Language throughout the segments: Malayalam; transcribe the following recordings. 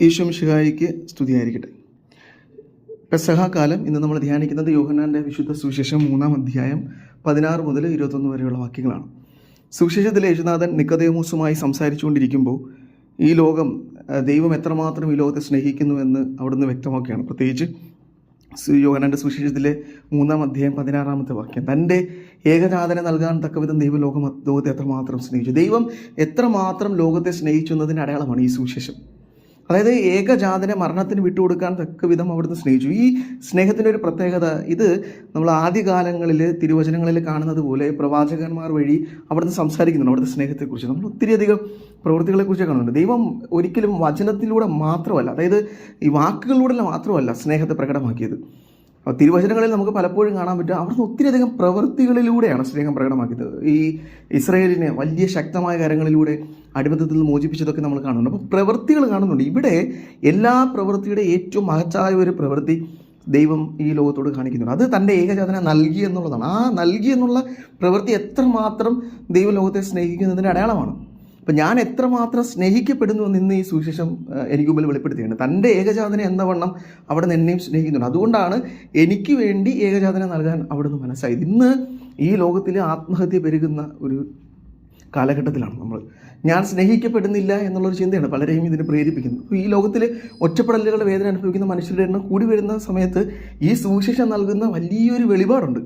ഈശോ മിശിഹായിക്ക് സ്തുതിയായിരിക്കട്ടെ. പെസഹ കാലം ഇന്ന് നമ്മൾ ധ്യാനിക്കുന്നത് യോഹന്നാൻ്റെ വിശുദ്ധ സുവിശേഷം 3-ാം അധ്യായം 16 മുതൽ 21 വരെയുള്ള വാക്യങ്ങളാണ്. സുവിശേഷത്തിലെ യേശുനാഥൻ നിക്കോദേമോസുമായി സംസാരിച്ചുകൊണ്ടിരിക്കുമ്പോൾ ഈ ലോകം, ദൈവം എത്രമാത്രം ഈ ലോകത്തെ സ്നേഹിക്കുന്നുവെന്ന് അവിടുന്ന് വ്യക്തമാക്കുകയാണ്. പ്രത്യേകിച്ച് യോഹന്നാൻ്റെ സുവിശേഷത്തിലെ 3-ാം അധ്യായം 16-ാമത്തെ വാക്യം, തൻ്റെ ഏകജാതനെ നൽകാൻ തക്കവിധം ദൈവം ലോകത്തെ എത്രമാത്രം സ്നേഹിച്ചു. ദൈവം എത്രമാത്രം ലോകത്തെ സ്നേഹിച്ചു എന്നതിൻ്റെ അടയാളമാണ് ഈ സുവിശേഷം. അതായത് ഏകജാതനെ മരണത്തിന് വിട്ടുകൊടുക്കാൻ തക്ക വിധം അവിടുന്ന് സ്നേഹിച്ചു. ഈ സ്നേഹത്തിൻ്റെ ഒരു പ്രത്യേകത, ഇത് നമ്മൾ ആദ്യകാലങ്ങളിൽ തിരുവചനങ്ങളിൽ കാണുന്നത് പോലെ പ്രവാചകന്മാർ വഴി അവിടുന്ന് സംസാരിക്കുന്നുണ്ട്. അവിടുത്തെ സ്നേഹത്തെക്കുറിച്ച് നമ്മൾ ഒത്തിരിയധികം പ്രവൃത്തികളെക്കുറിച്ച് കാണുന്നുണ്ട്. ദൈവം ഒരിക്കലും വചനത്തിലൂടെ മാത്രമല്ല, അതായത് ഈ വാക്കുകളിലൂടെ മാത്രമല്ല സ്നേഹത്തെ പ്രകടമാക്കിയത്. തിരുവചനങ്ങളിൽ നമുക്ക് പലപ്പോഴും കാണാൻ പറ്റും അവിടുന്ന് ഒത്തിരിയധികം പ്രവൃത്തികളിലൂടെയാണ് സ്നേഹം പ്രകടമാക്കിയത്. ഈ ഇസ്രായേലിനെ വലിയ ശക്തമായ കാര്യങ്ങളിലൂടെ അടിമത്തത്തിൽ നിന്ന് മോചിപ്പിച്ചതൊക്കെ നമ്മൾ കാണുന്നുണ്ട്. അപ്പോൾ പ്രവൃത്തികൾ കാണുന്നുണ്ട്. ഇവിടെ എല്ലാ പ്രവൃത്തിയുടെ ഏറ്റവും മഹത്തായ ഒരു പ്രവൃത്തി ദൈവം ഈ ലോകത്തോട് കാണിക്കുന്നുണ്ട്. അത് തൻ്റെ ഏകജാതനെ നൽകി എന്നുള്ളതാണ്. ആ നൽകി എന്നുള്ള പ്രവൃത്തി എത്രമാത്രം ദൈവം ലോകത്തെ സ്നേഹിക്കുന്നതിൻ്റെ അടയാളമാണ്. അപ്പം ഞാൻ എത്രമാത്രം സ്നേഹിക്കപ്പെടുന്നു എന്ന് ഇന്ന് ഈ സുവിശേഷം എനിക്ക് മുമ്പിൽ വെളിപ്പെടുത്തിയാണ്. തൻ്റെ ഏകജാതനെ എന്ന വണ്ണം അവിടെ നിന്ന് എന്നെയും സ്നേഹിക്കുന്നുണ്ട്. അതുകൊണ്ടാണ് എനിക്ക് വേണ്ടി ഏകജാതനെ നൽകാൻ അവിടുന്ന് മനസ്സായത്. ഇന്ന് ഈ ലോകത്തിൽ ആത്മഹത്യ പെരുകുന്ന ഒരു കാലഘട്ടത്തിലാണ് നമ്മൾ. ഞാൻ സ്നേഹിക്കപ്പെടുന്നില്ല എന്നുള്ളൊരു ചിന്തയാണ് പലരെയും ഇതിന് പ്രേരിപ്പിക്കുന്നത്. അപ്പോൾ ഈ ലോകത്തിൽ ഒറ്റപ്പെടലുകളുടെ വേദന അനുഭവിക്കുന്ന മനുഷ്യരുടെ എണ്ണം കൂടി വരുന്ന സമയത്ത് ഈ സുവിശേഷം നൽകുന്ന വലിയൊരു വെളിപാടുണ്ട്.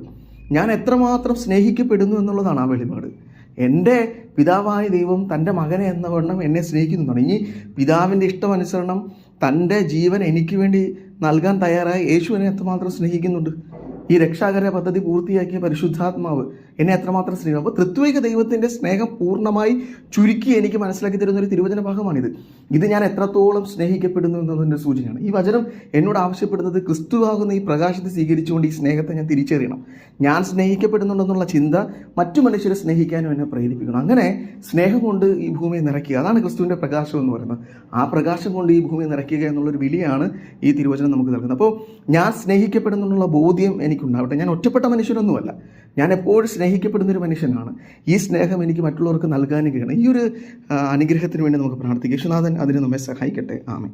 ഞാൻ എത്രമാത്രം സ്നേഹിക്കപ്പെടുന്നു എന്നുള്ളതാണ് ആ വെളിപാട്. എൻ്റെ പിതാവായ ദൈവം തൻ്റെ മകനെ എന്ന വണ്ണം എന്നെ സ്നേഹിക്കുന്നതാണ്. ഇനി പിതാവിൻ്റെ ഇഷ്ടമനുസരണം തൻ്റെ ജീവൻ എനിക്ക് വേണ്ടി നൽകാൻ തയ്യാറായ യേശു എന്നെ എത്രമാത്രം സ്നേഹിക്കുന്നുണ്ട്. ഈ രക്ഷാകര പദ്ധതി പൂർത്തിയാക്കിയ പരിശുദ്ധാത്മാവ് എന്നെ എത്രമാത്രം സ്നേഹിക്കും. അപ്പോൾ ത്രിത്വൈക ദൈവത്തിൻ്റെ സ്നേഹം പൂർണ്ണമായി ചുരുക്കി എനിക്ക് മനസ്സിലാക്കി തരുന്നൊരു തിരുവചന ഭാഗമാണിത്. ഇത് ഞാൻ എത്രത്തോളം സ്നേഹിക്കപ്പെടുന്നു എന്നതിൻ്റെ സൂചനയാണ്. ഈ വചനം എന്നോട് ആവശ്യപ്പെടുന്നത് ക്രിസ്തുവാകുന്ന ഈ പ്രകാശത്തെ സ്വീകരിച്ചുകൊണ്ട് ഈ സ്നേഹത്തെ ഞാൻ തിരിച്ചറിയണം. ഞാൻ സ്നേഹിക്കപ്പെടുന്നുണ്ടെന്നുള്ള ചിന്ത മറ്റു മനുഷ്യരെ സ്നേഹിക്കാനും എന്നെ പ്രേരിപ്പിക്കണം. അങ്ങനെ സ്നേഹം കൊണ്ട് ഈ ഭൂമിയെ നിറയ്ക്കുക, അതാണ് ക്രിസ്തുവിൻ്റെ പ്രകാശം എന്ന് പറയുന്നത്. ആ പ്രകാശം കൊണ്ട് ഈ ഭൂമിയെ നിറയ്ക്കുക എന്നുള്ളൊരു വിളിയാണ് ഈ തിരുവചനം നമുക്ക് നൽകുന്നത്. അപ്പോൾ ഞാൻ സ്നേഹിക്കപ്പെടുന്നുള്ള ബോധ്യം എനിക്കുണ്ടാവട്ടെ. ഞാൻ ഒറ്റപ്പെട്ട മനുഷ്യനൊന്നുമല്ല, ഞാൻ എപ്പോഴും സ്നേഹിക്കപ്പെടുന്നൊരു മനുഷ്യനാണ്. ഈ സ്നേഹം എനിക്ക് മറ്റുള്ളവർക്ക് നൽകാനും കഴിയണം. ഈ ഒരു അനുഗ്രഹത്തിന് വേണ്ടി നമുക്ക് പ്രാർത്ഥിക്കാം. യേശുനാഥൻ അതിന് നമ്മെ സഹായിക്കട്ടെ. ആമേൻ.